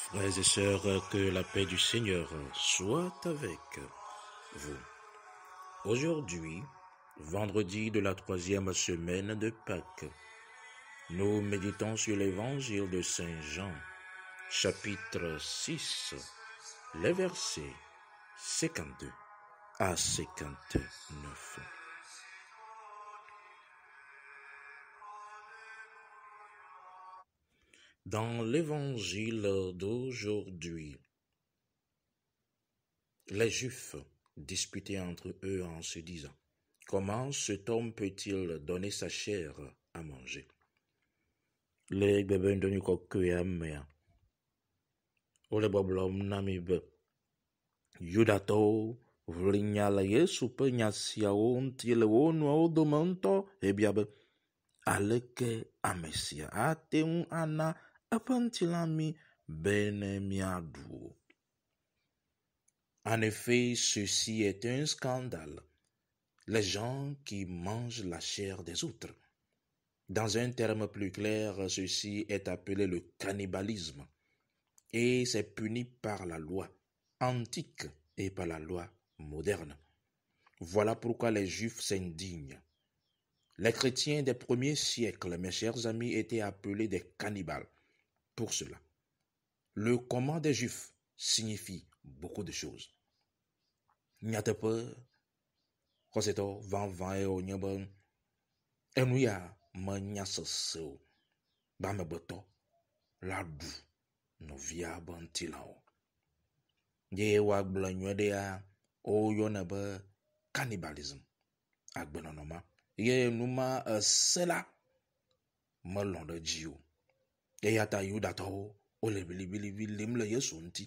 Frères et sœurs, que la paix du Seigneur soit avec vous. Aujourd'hui, vendredi de la 3e semaine de Pâques, nous méditons sur l'évangile de Saint Jean, chapitre 6, les versets 52 à 59. Dans l'évangile d'aujourd'hui, les Juifs disputaient entre eux en se disant: comment cet homme peut-il donner sa chair à manger? Les bébés de Nukokuamea, Ole Boblom Namibe, Yudato, Vrignala Yesu Penyasiaon, Tieleono Domonto, Ebiabe, Aleke Amesia, Ateun Ana, Apantilami, Benemiadu. En effet, ceci est un scandale. Les gens qui mangent la chair des autres. Dans un terme plus clair, ceci est appelé le cannibalisme et c'est puni par la loi antique et par la loi moderne. Voilà pourquoi les Juifs s'indignent. Les chrétiens des premiers siècles, mes chers amis, étaient appelés des cannibales. Pour cela, le command des Juifs signifie beaucoup de choses. Nyatepe, koseto, van e nyebe, enuya menyaseseo, bamebeto, la du, novia bantilao. Ye wagble nywedea, o yonebe, cannibalisme, agbenonoma, ye numa sela, melon de jiu. Ye yata yudato, ole bilibilibi limle yesunti.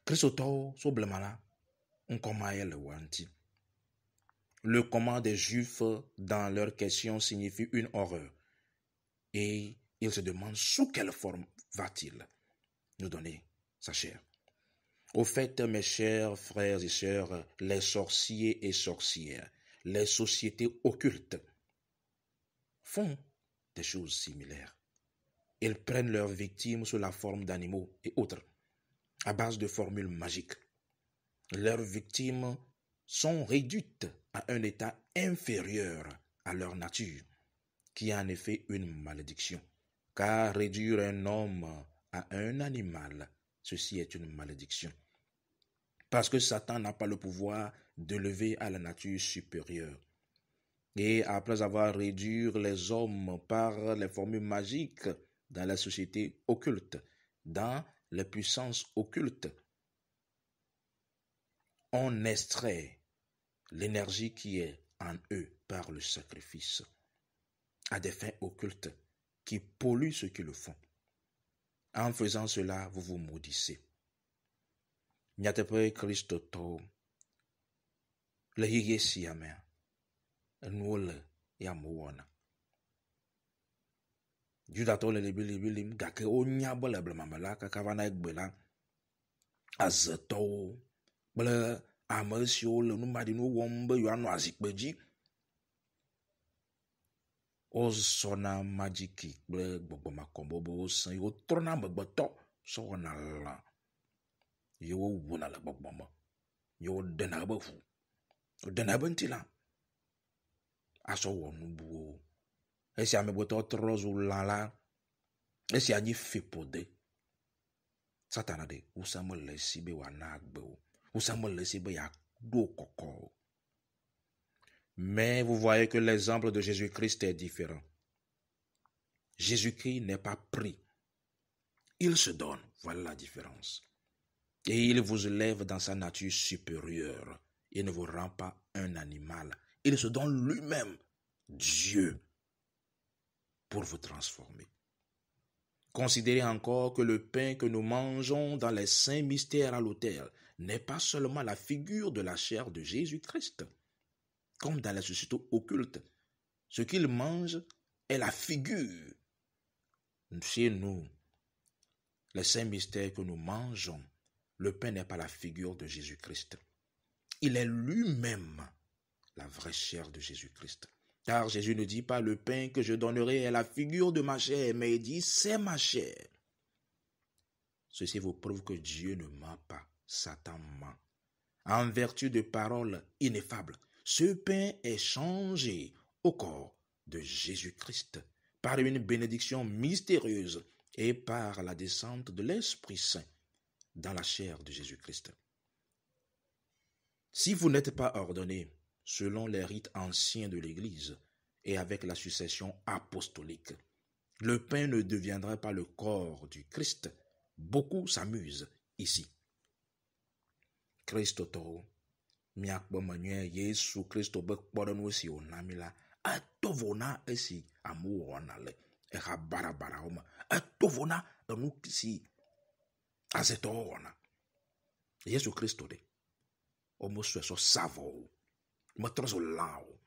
Chrisoto, soblemana, le wanti. Le command des Juifs dans leur question signifie une horreur. Et ils se demandent sous quelle forme va-t-il nous donner sa chair. Au fait, mes chers frères et sœurs, les sorciers et sorcières, les sociétés occultes font des choses similaires. Ils prennent leurs victimes sous la forme d'animaux et autres, à base de formules magiques. Leurs victimes sont réduites à un état inférieur à leur nature, qui est en effet une malédiction. Car réduire un homme à un animal, ceci est une malédiction. Parce que Satan n'a pas le pouvoir de lever à la nature supérieure. Et après avoir réduit les hommes par les formules magiques dans la société occulte, dans les puissances occultes, on extrait l'énergie qui est en eux par le sacrifice à des fins occultes qui polluent ceux qui le font. En faisant cela, vous vous maudissez. Nyatepe Christo to le higesi yame enwole ya muona. Judato le libilim gake onya bole blemamela kakavana egbela azeto bele amesio le numadi no wombe yoano azikpeji. Osona magiki ble gbogbo makombo san yo trona megbeto so na la yo wona la gbogbo mo yo dena be fu dena be ntila aso wonu bu esi amegbeto trozo la esi anyi fipode satana de usamo le sibe wa na agbe o usamo le sibe ya do koko. Mais vous voyez que l'exemple de Jésus-Christ est différent. Jésus-Christ n'est pas pris. Il se donne. Voilà la différence. Et il vous élève dans sa nature supérieure. Il ne vous rend pas un animal. Il se donne lui-même, Dieu, pour vous transformer. Considérez encore que le pain que nous mangeons dans les saints mystères à l'autel n'est pas seulement la figure de la chair de Jésus-Christ. Comme dans la société occulte, ce qu'ils mangent est la figure. Chez nous, les saints mystères que nous mangeons, le pain n'est pas la figure de Jésus-Christ. Il est lui-même la vraie chair de Jésus-Christ. Car Jésus ne dit pas le pain que je donnerai est la figure de ma chair, mais il dit c'est ma chair. Ceci vous prouve que Dieu ne ment pas, Satan ment. En vertu de paroles ineffables, ce pain est changé au corps de Jésus-Christ par une bénédiction mystérieuse et par la descente de l'Esprit Saint dans la chair de Jésus-Christ. Si vous n'êtes pas ordonné selon les rites anciens de l'Église et avec la succession apostolique, le pain ne deviendra pas le corps du Christ. Beaucoup s'amusent ici. Kristo to miakpo menye Yesu Kristo be kpɔɖenu si wòna la etovo na esi amewo wɔna le eha barabarawo me, etovo na enu si azetɔwo wɔna. Yesu Kristo ɖe womesɔe sɔ savɔ o, metrɔ sɔ lã o,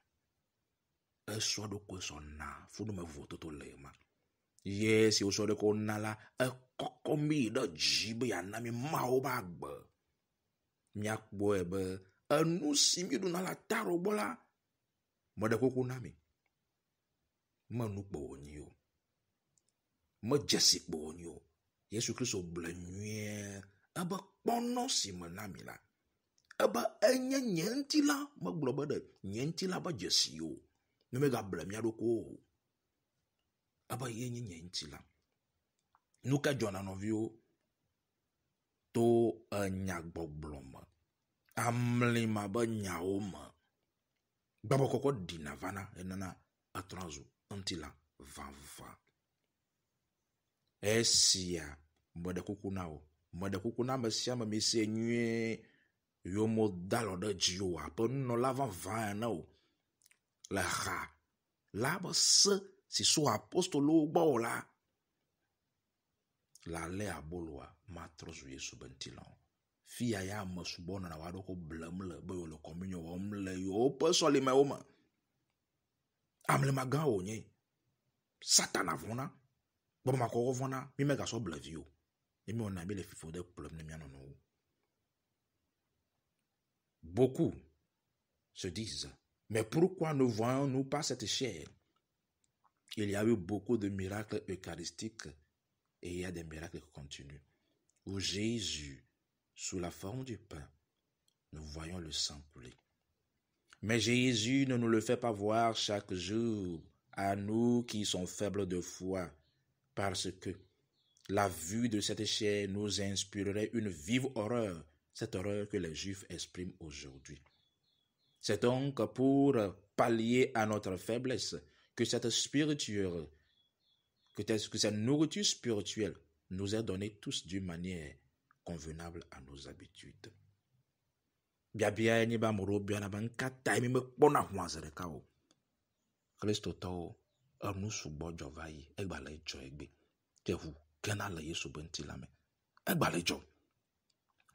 esɔ ɖokui sɔ na funume vototo le ema. Yesi wosɔ ɖe ko na la ekɔkɔ mi ɖe dzi be yana mi mawo ba gbe. Miakpɔe be enu si mi ɖuna la taro gbɔ la meɖe kuku na mi. Menu kpo wònyi o, medzesi kpo wònyi o. Yesu Kristo ble nyuie ebe kpɔnɔ si me na mi la, ebe enye nye ŋuti la, megblɔ be ɖe nye ŋuti la be dzesi o, ne megable mia ɖoko o. Ebe ye nye nye ŋuti la. Nu ka dzɔna nɔviwo to enyagbɔgblɔ me, amlima be nyawo me, gbãbɔ kɔkɔ ɖina vana enana etrɔna zu ŋutilã vava. Esia meɖe kuku na o, meɖe kuku na ame sia ame mi se nyuie yomo dalɔ ɖe dzi o, aƒe nunɔla vava ene o, le xa la be se si so apostolowo gbɔ o la, la lé aboloa matrɔ zu Yesu be ŋutilã o. Fia ya ame sugbɔ nɔna wa ɖoko blem le be yole communion wɔm le yewoƒe sɔlimewo me. Amlima gã wònye. Satana vɔna. Gbɔmakɔwɔ vɔna. Mi megasɔ ble vi o. Mi wɔna mi le fifo de kplɔm ne mia nɔnɔwo. Beaucoup se disent, mais pourquoi ne voyons-nous pas cette chair? Il y a eu beaucoup de miracles eucharistiques et il y a des miracles continus où Jésus, sous la forme du pain, nous voyons le sang couler. Mais Jésus ne nous le fait pas voir chaque jour à nous qui sommes faibles de foi, parce que la vue de cette chair nous inspirerait une vive horreur, cette horreur que les Juifs expriment aujourd'hui. C'est donc pour pallier à notre faiblesse que cette nourriture spirituelle nous est donnée tous d'une manière convenable à nos habitudes. Biabia ni ba moro bia na ban kata mi me kpona hwanze ɖeka o. Kristotɔwo enu sugbɔ dzɔ va yi, egba le dzɔ egbe. Teʋu gena le Yesu be ŋutilã me. Egba le dzɔ.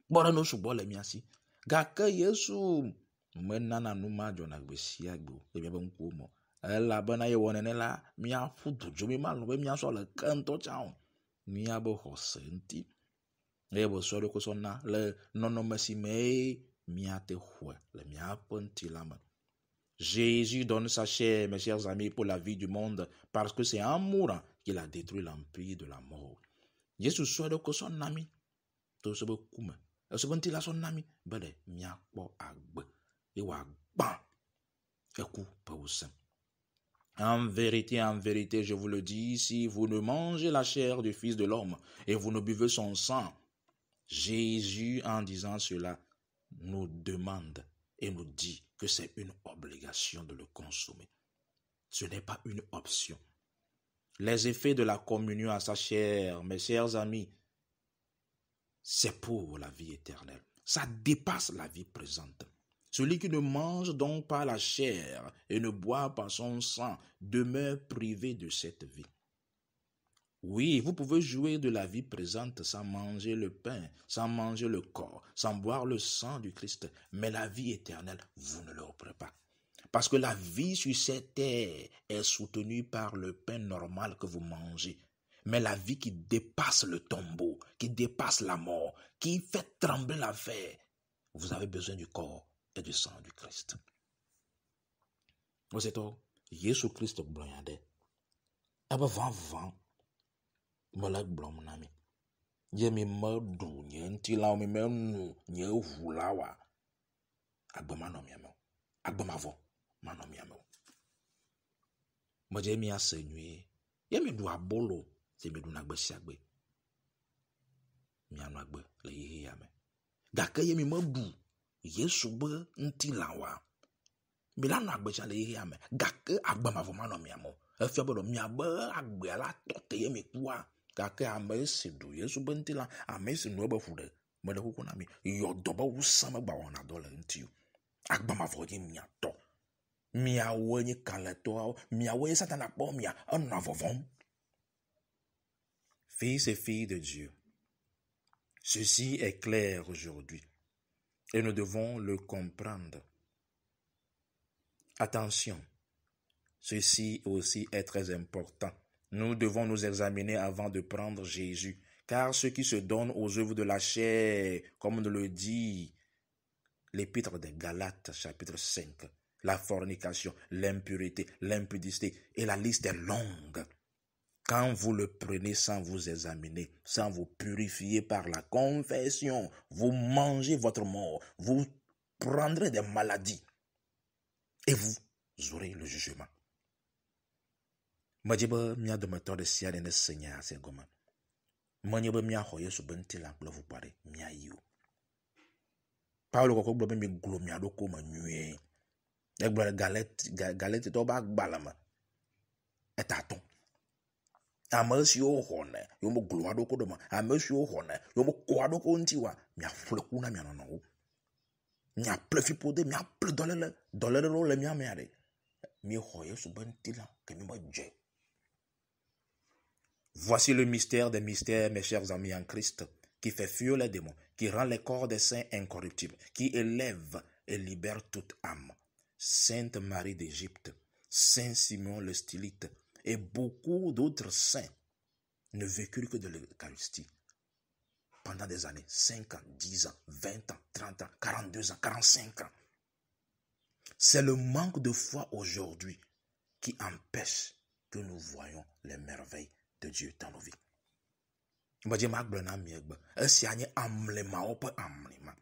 Kpɔ ɖe nu sugbɔ le mia si. Gake Yesu menana nu ma dzɔna gbe sia gbe o. Le mia be ŋkuwo me. Elabena ye wɔ nene la, miaƒu du dzo mi malɔ be miasɔ le ke ŋutɔ tsã o. Miabe xɔse ŋuti. Eye be sɔ ɖe ko sɔ na le nɔnɔme si me miate xɔe le miaƒe ŋutilã me. Jésus donne sa chair, mes chers amis, pour la vie du monde, parce que c'est en mourant qu'il a détruit l'empire de la mort. Jésus sɔ ɖe ko sɔ na mi to se be kume. Ese be ŋutilã sɔ na mi be ɖe miakpɔ agbe ye wòagbã eku pe wòsẽ. En vérité, je vous le dis, si vous ne mangez la chair du Fils de l'homme et vous ne buvez son sang, Jésus, en disant cela, nous demande et nous dit que c'est une obligation de le consommer. Ce n'est pas une option. Les effets de la communion à sa chair, mes chers amis, c'est pour la vie éternelle. Ça dépasse la vie présente. Celui qui ne mange donc pas la chair et ne boit pas son sang demeure privé de cette vie. Oui, vous pouvez jouir de la vie présente sans manger le pain, sans manger le corps, sans boire le sang du Christ, mais la vie éternelle, vous ne l'aurez pas. Parce que la vie sur cette terre est soutenue par le pain normal que vous mangez. Mais la vie qui dépasse le tombeau, qui dépasse la mort, qui fait trembler l'enfer, vous avez besoin du corps et du sang du Christ. Vous êtes Jésus Christ blonde. Aba van melek blom nami. Ye mi medu nye nti la mi menu nye hu la wa. Agbe mano miame. Agbe mavo mano miame. Moje mi ase nyue. Ye mi du abolo se mi du na gbe siagbe. Mi anu agbe le ye yame. Gake ye mi medu Yesu be nti la wa. Mi la nu agbe le ye yame. Gake agbe mavo mano miamo. Efia be do mi abe agbe la tote ye mi kwa. Gake ame si du Yesu be nti la ame si nu ebe fude. Me de kuku na mi yodo ba wusa me gba wona do le nti. Agbe mavo ye mi ato. Mi awe ni kaleto, mi awe Satan akpo mi an avovon. Fils et filles de Dieu, ceci est clair aujourd'hui et nous devons le comprendre. Attention, ceci aussi est très important. Nous devons nous examiner avant de prendre Jésus, car ceux qui se donnent aux œuvres de la chair, comme nous le dit l'épître des Galates, chapitre 5, la fornication, l'impurité, l'impudicité, et la liste est longue. Quand vous le prenez sans vous examiner, sans vous purifier par la confession, vous mangez votre mort, vous prendrez des maladies et vous aurez le jugement. Majebe mia dometo de sia de senya se goma. Manyebe mia hoye so benti la vous pare mia yu. Paulo ko gbo mi glo mia do ko manue. Egbo galette to ba gbalama. Etaton. Amesi o hone, yo mo glo ado ko do ma. Amesi o hone, yo mo ko ado ko ntiwa. Mia fleku na mia no. Mia plefi pode, mia ple dolele ro le mia meare. Mi hoye so benti la ke mi mo je. Voici le mystère des mystères, mes chers amis en Christ, qui fait fuir les démons, qui rend les corps des saints incorruptibles, qui élève et libère toute âme. Sainte Marie d'Égypte, Saint Simon le Stylite et beaucoup d'autres saints ne vécurent que de l'Eucharistie pendant des années, 5 ans, 10 ans, 20 ans, 30 ans, 42 ans, 45 ans. C'est le manque de foi aujourd'hui qui empêche que nous voyons les merveilles de Dieu dans nos vies. Mbaje magbena miegbe esi anye amlema ope amlema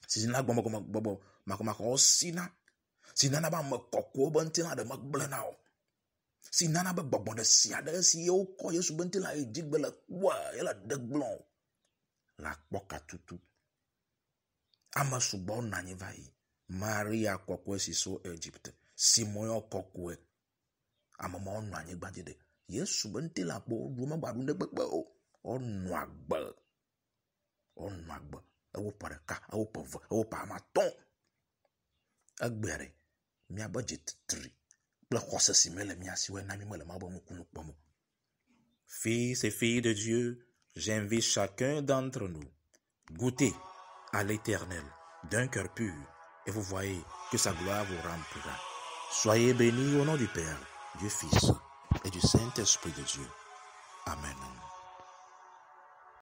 sina gbomo gbobo makoma ko sina na ba makoko bantina de magblena o sina na ba gbogbo de sia de si o ko Yesu bantina e digbele wa ela degblon la poka tutu amasubo na nyi vai Maria kokwe si so Egypt Simon kokwe amamo no anyi gbadede Yesu bantila po duma gbadu de gbegbe o onu agbe ewo pareka ewo pove ewo pa maton agbere mi abudget 3 ple khose simele mi asiwe na mi mele mabo mukunu pomo. Fils et filles de Dieu, j'invite chacun d'entre nous goûter à l'Éternel d'un cœur pur et vous voyez que sa gloire vous remplira. Soyez bénis au nom du Père, du Fils et du Saint-Esprit de Dieu. Amen.